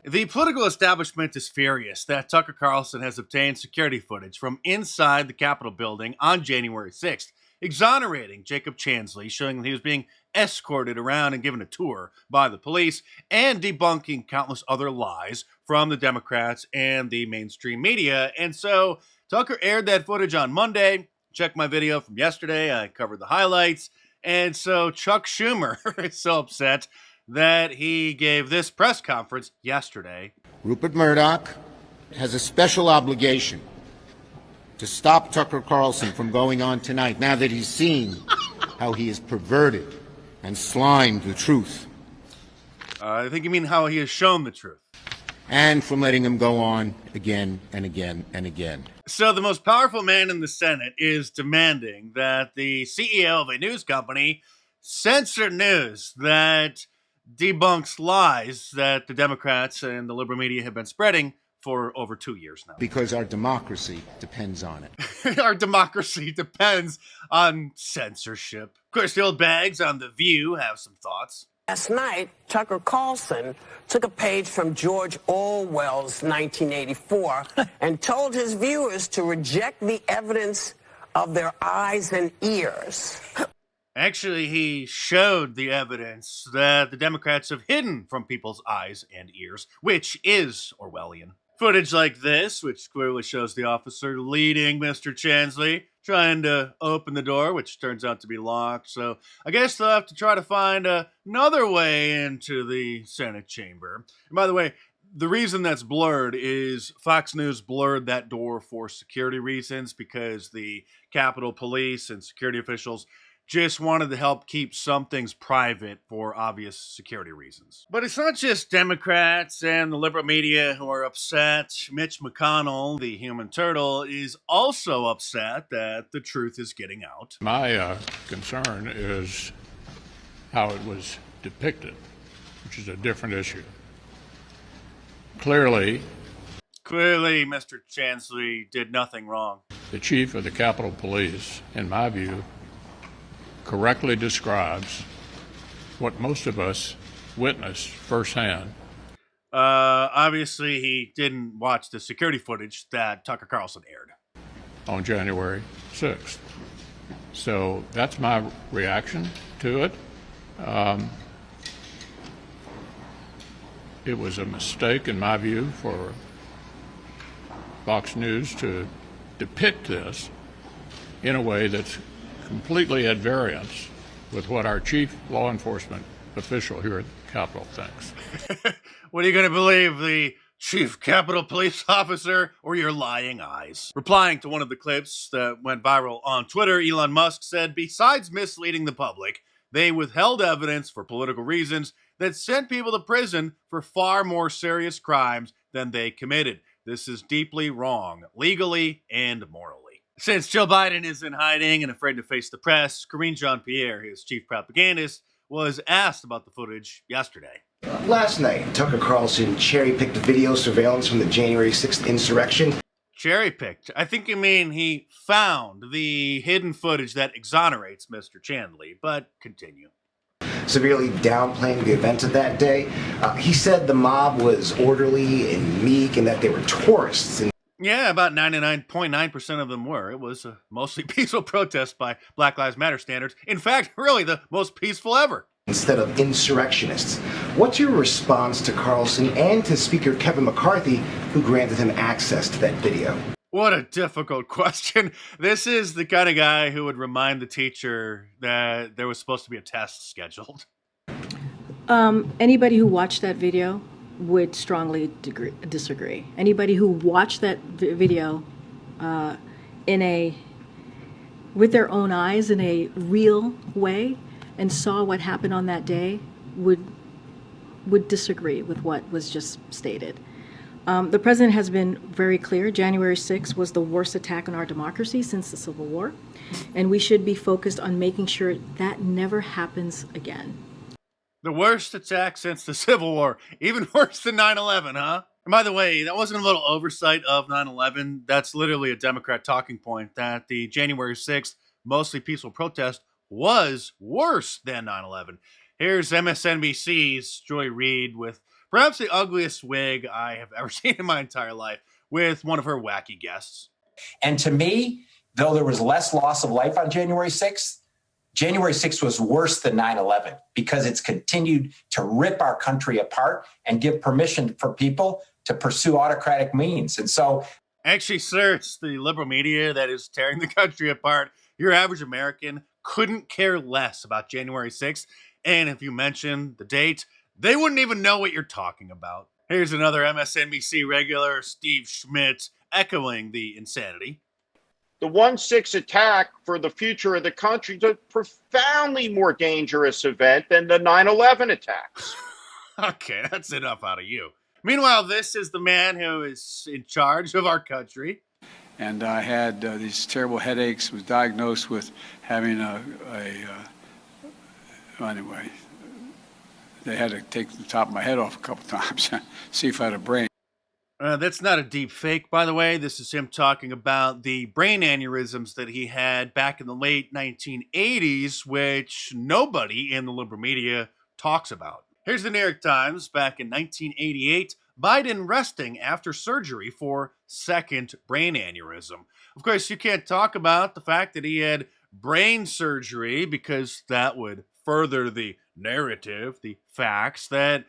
The political establishment is furious that Tucker Carlson has obtained security footage from inside the Capitol building on January 6th, exonerating Jacob Chansley, showing that he was being escorted around and given a tour by the police, and debunking countless other lies from the Democrats and the mainstream media. And so Tucker aired that footage on Monday. Check my video from yesterday. I covered the highlights. And so Chuck Schumer is so upset that he gave this press conference yesterday. Rupert Murdoch has a special obligation to stop Tucker Carlson from going on tonight now that he's seen how he has perverted and slimed the truth. I think you mean how he has shown the truth. And from letting him go on again and again and again. So the most powerful man in the Senate is demanding that the CEO of a news company censor news that debunks lies that the Democrats and the liberal media have been spreading for over 2 years now. Because our democracy depends on it. Our democracy depends on censorship. Of course, the old bags on The View have some thoughts. Last night, Tucker Carlson took a page from George Orwell's 1984 and told his viewers to reject the evidence of their eyes and ears. Actually, he showed the evidence that the Democrats have hidden from people's eyes and ears, which is Orwellian. Footage like this, which clearly shows the officer leading Mr. Chansley, trying to open the door, which turns out to be locked. So I guess they'll have to try to find another way into the Senate chamber. And by the way, the reason that's blurred is Fox News blurred that door for security reasons because the Capitol Police and security officials just wanted to help keep some things private for obvious security reasons. But it's not just Democrats and the liberal media who are upset. Mitch McConnell, the human turtle, is also upset that the truth is getting out. My concern is how it was depicted, which is a different issue. Clearly, Mr. Chansley did nothing wrong. The chief of the Capitol Police, in my view, correctly describes what most of us witnessed firsthand. Obviously, he didn't watch the security footage that Tucker Carlson aired On January 6th. So that's my reaction to it. It was a mistake, in my view, for Fox News to depict this in a way that's completely at variance with what our chief law enforcement official here at the Capitol thinks. What are you going to believe, the chief Capitol Police officer or your lying eyes? Replying to one of the clips that went viral on Twitter, Elon Musk said, besides misleading the public, they withheld evidence for political reasons that sent people to prison for far more serious crimes than they committed. This is deeply wrong, legally and morally. Since Joe Biden is in hiding and afraid to face the press, Karine Jean-Pierre, his chief propagandist, was asked about the footage yesterday. Last night, Tucker Carlson cherry-picked video surveillance from the January 6th insurrection. Cherry-picked? I think you mean he found the hidden footage that exonerates Mr. Chansley, but continue. Severely downplaying the events of that day. He said the mob was orderly and meek and that they were tourists. Yeah, about 99.9% of them were. It was a mostly peaceful protest by Black Lives Matter standards. In fact, really the most peaceful ever. Instead of insurrectionists. What's your response to Carlson and to Speaker Kevin McCarthy, who granted him access to that video? What a difficult question. This is the kind of guy who would remind the teacher that there was supposed to be a test scheduled. Anybody who watched that video would strongly disagree. Anybody who watched that video with their own eyes in a real way and saw what happened on that day would disagree with what was just stated. The president has been very clear. January 6th was the worst attack on our democracy since the Civil War, and we should be focused on making sure that never happens again. The worst attack since the Civil War. Even worse than 9/11, huh? And by the way, that wasn't a little oversight of 9/11. That's literally a Democrat talking point, that the January 6th mostly peaceful protest was worse than 9/11. Here's MSNBC's Joy Reid with Perhaps the ugliest wig I have ever seen in my entire life, with one of her wacky guests. And to me, though there was less loss of life on January 6th, January 6th was worse than 9/11 because it's continued to rip our country apart and give permission for people to pursue autocratic means. And so, actually, sir, it's the liberal media that is tearing the country apart. Your average American couldn't care less about January 6th. And if you mention the date, they wouldn't even know what you're talking about. Here's another MSNBC regular, Steve Schmidt, echoing the insanity. The 1/6 attack for the future of the country is a profoundly more dangerous event than the 9/11 attacks. Okay, that's enough out of you. Meanwhile, this is the man who is in charge of our country. And I had these terrible headaches, was diagnosed with having anyway, they had to take the top of my head off a couple times, see if I had a brain. That's not a deep fake, by the way. This is him talking about the brain aneurysms that he had back in the late 1980s, which nobody in the liberal media talks about. Here's the New York Times. Back in 1988, Biden resting after surgery for second brain aneurysm. Of course, you can't talk about the fact that he had brain surgery because that would further the narrative, the facts, that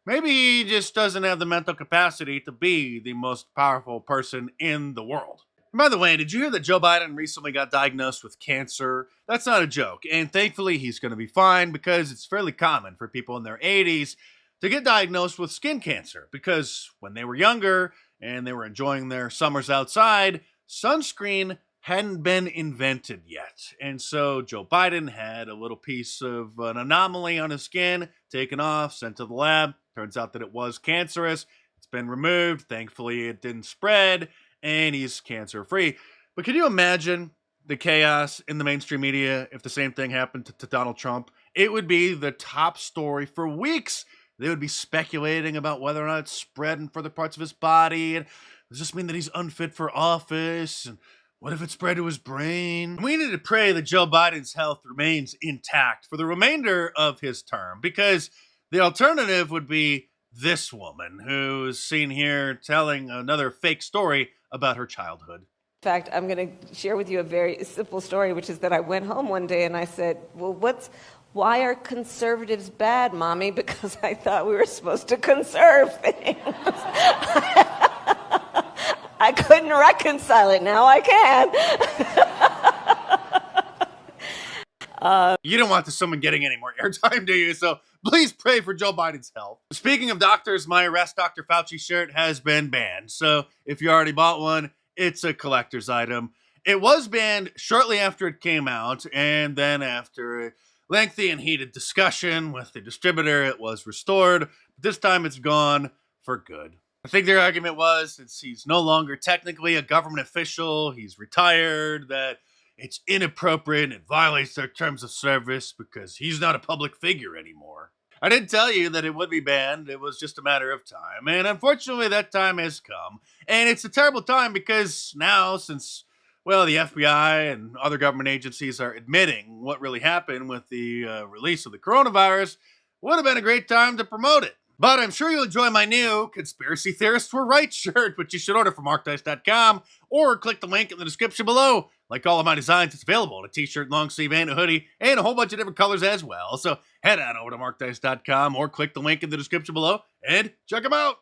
maybe he just doesn't have the mental capacity to be the most powerful person in the world. And by the way, did you hear that Joe Biden recently got diagnosed with cancer? That's not a joke. And thankfully, he's going to be fine because it's fairly common for people in their 80s to get diagnosed with skin cancer. Because when they were younger and they were enjoying their summers outside, sunscreen hadn't been invented yet. And so Joe Biden had a little piece of an anomaly on his skin taken off, sent to the lab. Turns out that it was cancerous. It's been removed. Thankfully, it didn't spread, and he's cancer-free. But can you imagine the chaos in the mainstream media if the same thing happened to Donald Trump? It would be the top story for weeks. They would be speculating about whether or not it's spread in further parts of his body. And does this mean that he's unfit for office? And what if it spread to his brain? We need to pray that Joe Biden's health remains intact for the remainder of his term, because the alternative would be this woman who's seen here telling another fake story about her childhood. In fact, I'm going to share with you a very simple story, which is that I went home one day and I said, well, why are conservatives bad, Mommy? Because I thought we were supposed to conserve things. I couldn't reconcile it. Now I can. You don't want someone getting any more airtime, do you? So please pray for Joe Biden's health. Speaking of doctors, my Arrest Dr. Fauci shirt has been banned. So if you already bought one, it's a collector's item. It was banned shortly after it came out, and then after a lengthy and heated discussion with the distributor, it was restored. This time it's gone for good. I think their argument was, since he's no longer technically a government official, he's retired, that it's inappropriate and it violates their terms of service because he's not a public figure anymore. I didn't tell you that it would be banned. It was just a matter of time. And unfortunately, that time has come. And it's a terrible time because now, since, well, the FBI and other government agencies are admitting what really happened with the release of the coronavirus, would have been a great time to promote it. But I'm sure you'll enjoy my new Conspiracy Theorists Were Right shirt, which you should order from markdice.com or click the link in the description below. Like all of my designs, it's available in a t-shirt, long sleeve, and a hoodie, and a whole bunch of different colors as well. So head on over to markdice.com or click the link in the description below and check them out.